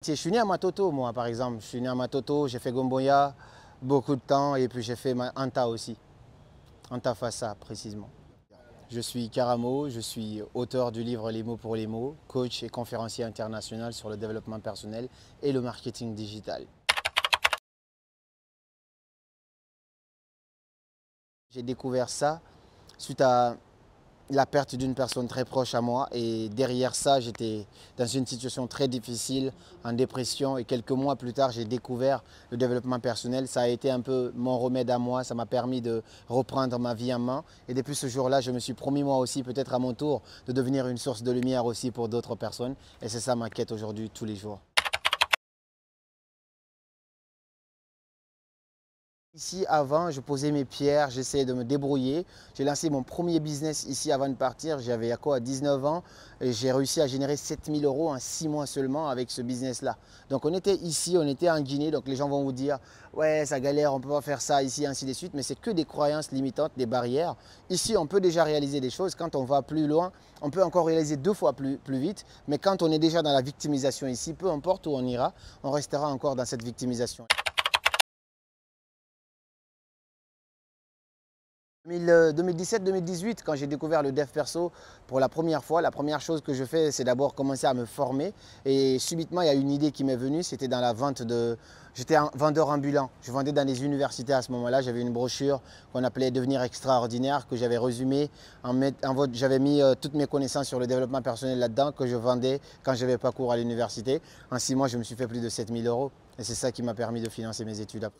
Je suis né à Matoto, moi, par exemple. Je suis né à Matoto, j'ai fait Gomboya beaucoup de temps et puis j'ai fait Anta aussi. Anta Fassa, précisément. Je suis Karamo, je suis auteur du livre Les mots pour les mots, coach et conférencier international sur le développement personnel et le marketing digital. J'ai découvert ça suite à la perte d'une personne très proche à moi et derrière ça, j'étais dans une situation très difficile, en dépression et quelques mois plus tard, j'ai découvert le développement personnel. Ça a été un peu mon remède à moi, ça m'a permis de reprendre ma vie en main et depuis ce jour-là, je me suis promis moi aussi, peut-être à mon tour, de devenir une source de lumière aussi pour d'autres personnes et c'est ça ma quête aujourd'hui tous les jours. Ici, avant, je posais mes pierres, j'essayais de me débrouiller. J'ai lancé mon premier business ici avant de partir. J'avais à quoi, 19 ans et j'ai réussi à générer 7 000 € en 6 mois seulement avec ce business-là. Donc on était ici, on était en Guinée, donc les gens vont vous dire « ouais, ça galère, on ne peut pas faire ça ici, ainsi de suite », mais c'est que des croyances limitantes, des barrières. Ici, on peut déjà réaliser des choses. Quand on va plus loin, on peut encore réaliser 2 fois plus vite, mais quand on est déjà dans la victimisation ici, peu importe où on ira, on restera encore dans cette victimisation. 2017-2018, quand j'ai découvert le dev perso pour la première fois, la première chose que je fais, c'est d'abord commencer à me former. Et subitement, il y a une idée qui m'est venue, c'était dans la vente de... J'étais un vendeur ambulant, je vendais dans les universités à ce moment-là. J'avais une brochure qu'on appelait Devenir extraordinaire, que j'avais résumée. J'avais mis toutes mes connaissances sur le développement personnel là-dedans, que je vendais quand je n'avais pas cours à l'université. En 6 mois, je me suis fait plus de 7 000 €. Et c'est ça qui m'a permis de financer mes études après.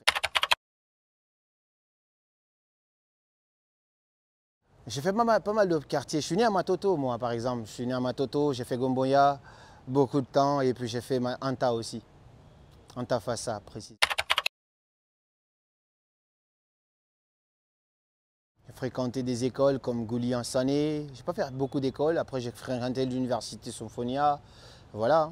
J'ai fait pas mal de quartiers. Je suis né à Matoto, moi, par exemple. Je suis né à Matoto, j'ai fait Gomboya beaucoup de temps et puis j'ai fait Anta aussi. Anta Fassa, précis. J'ai fréquenté des écoles comme Gouli en Sané. Je n'ai pas fait beaucoup d'écoles. Après, j'ai fréquenté l'université Symphonia. Voilà.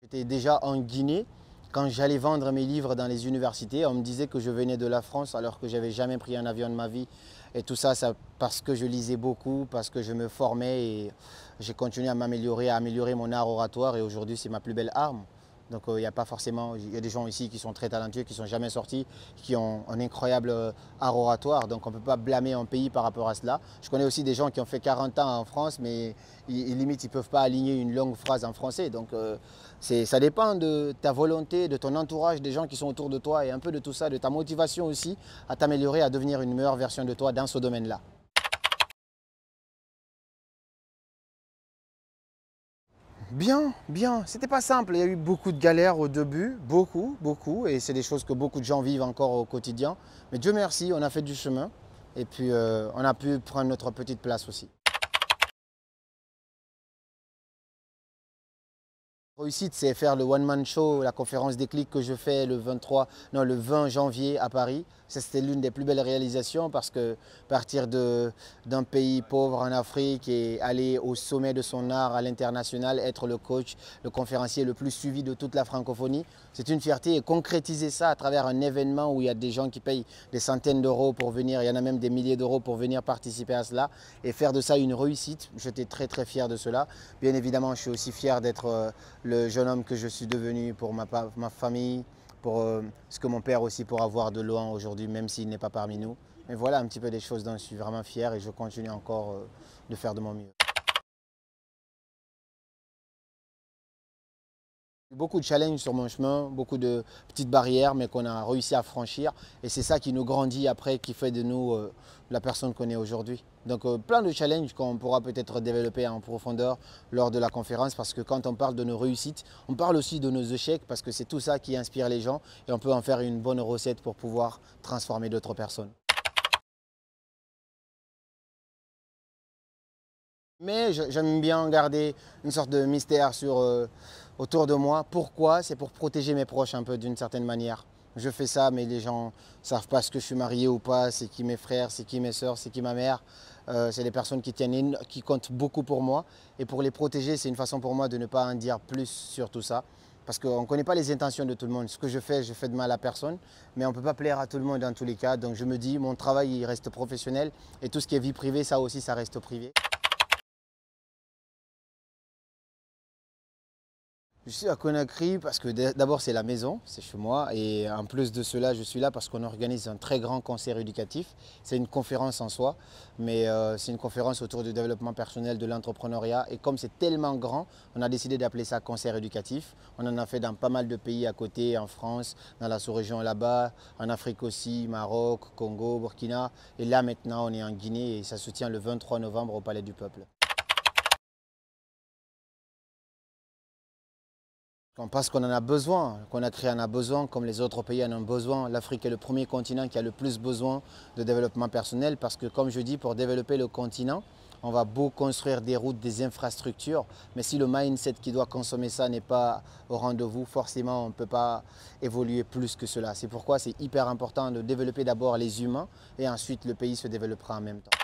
J'étais déjà en Guinée. Quand j'allais vendre mes livres dans les universités, on me disait que je venais de la France alors que je n'avais jamais pris un avion de ma vie. Et tout ça, parce que je lisais beaucoup, parce que je me formais et j'ai continué à m'améliorer, à améliorer mon art oratoire et aujourd'hui c'est ma plus belle arme. Donc il n'y a pas forcément, il y a des gens ici qui sont très talentueux, qui ne sont jamais sortis, qui ont un incroyable art oratoire. Donc on ne peut pas blâmer un pays par rapport à cela. Je connais aussi des gens qui ont fait 40 ans en France, mais limite ils ne peuvent pas aligner une longue phrase en français. Donc ça dépend de ta volonté, de ton entourage, des gens qui sont autour de toi et un peu de tout ça, de ta motivation aussi à t'améliorer, à devenir une meilleure version de toi dans ce domaine-là. Bien, bien. C'était pas simple. Il y a eu beaucoup de galères au début, beaucoup. Et c'est des choses que beaucoup de gens vivent encore au quotidien. Mais Dieu merci, on a fait du chemin. Et puis, on a pu prendre notre petite place aussi. Réussite, c'est faire le one-man show, la conférence déclic que je fais le 20 janvier à Paris. Ça, c'était l'une des plus belles réalisations parce que partir d'un pays pauvre en Afrique et aller au sommet de son art à l'international, être le coach, le conférencier le plus suivi de toute la francophonie, c'est une fierté. Et concrétiser ça à travers un événement où il y a des gens qui payent des centaines d'euros pour venir, il y en a même des milliers d'euros pour venir participer à cela et faire de ça une réussite. J'étais très très fier de cela. Bien évidemment, je suis aussi fier d'être le jeune homme que je suis devenu pour ma famille, pour ce que mon père aussi pourra voir de loin aujourd'hui, même s'il n'est pas parmi nous. Mais voilà un petit peu des choses dont je suis vraiment fier et je continue encore de faire de mon mieux. Beaucoup de challenges sur mon chemin, beaucoup de petites barrières, mais qu'on a réussi à franchir. Et c'est ça qui nous grandit après, qui fait de nous la personne qu'on est aujourd'hui. Donc plein de challenges qu'on pourra peut-être développer en profondeur lors de la conférence, parce que quand on parle de nos réussites, on parle aussi de nos échecs, parce que c'est tout ça qui inspire les gens et on peut en faire une bonne recette pour pouvoir transformer d'autres personnes. Mais j'aime bien garder une sorte de mystère autour de moi. Pourquoi? C'est pour protéger mes proches un peu d'une certaine manière. Je fais ça, mais les gens ne savent pas ce que je suis marié ou pas, c'est qui mes frères, c'est qui mes sœurs, c'est qui ma mère. C'est des personnes qui comptent beaucoup pour moi. Et pour les protéger, c'est une façon pour moi de ne pas en dire plus sur tout ça. Parce qu'on ne connaît pas les intentions de tout le monde. Ce que je fais de mal à personne. Mais on ne peut pas plaire à tout le monde dans tous les cas. Donc je me dis, mon travail, il reste professionnel. Et tout ce qui est vie privée, ça aussi, ça reste privé. Je suis à Conakry parce que d'abord c'est la maison, c'est chez moi et en plus de cela je suis là parce qu'on organise un très grand concert éducatif. C'est une conférence en soi, mais c'est une conférence autour du développement personnel, de l'entrepreneuriat et comme c'est tellement grand, on a décidé d'appeler ça concert éducatif. On en a fait dans pas mal de pays à côté, en France, dans la sous-région là-bas, en Afrique aussi, Maroc, Congo, Burkina et là maintenant on est en Guinée et ça se tient le 23 novembre au Palais du Peuple. Parce qu'on en a besoin, Conakry en a besoin, comme les autres pays en ont besoin. L'Afrique est le premier continent qui a le plus besoin de développement personnel parce que, comme je dis, pour développer le continent, on va beau construire des routes, des infrastructures, mais si le mindset qui doit consommer ça n'est pas au rendez-vous, forcément, on ne peut pas évoluer plus que cela. C'est pourquoi c'est hyper important de développer d'abord les humains et ensuite le pays se développera en même temps.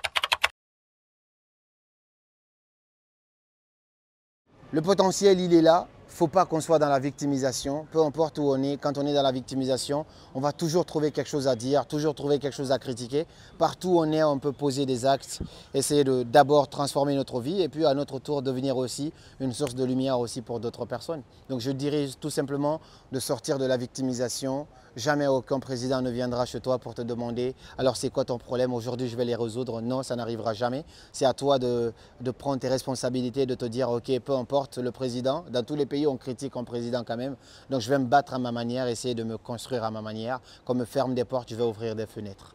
Le potentiel, il est là. Il ne faut pas qu'on soit dans la victimisation. Peu importe où on est, quand on est dans la victimisation, on va toujours trouver quelque chose à dire, toujours trouver quelque chose à critiquer. Partout où on est, on peut poser des actes, essayer de d'abord transformer notre vie et puis à notre tour devenir aussi une source de lumière aussi pour d'autres personnes. Donc je dirais tout simplement de sortir de la victimisation. Jamais aucun président ne viendra chez toi pour te demander alors c'est quoi ton problème, aujourd'hui je vais les résoudre. Non, ça n'arrivera jamais. C'est à toi de prendre tes responsabilités, de te dire ok, peu importe le président, dans tous les pays on critique un président quand même, donc je vais me battre à ma manière, essayer de me construire à ma manière. Comme me ferme des portes, je vais ouvrir des fenêtres.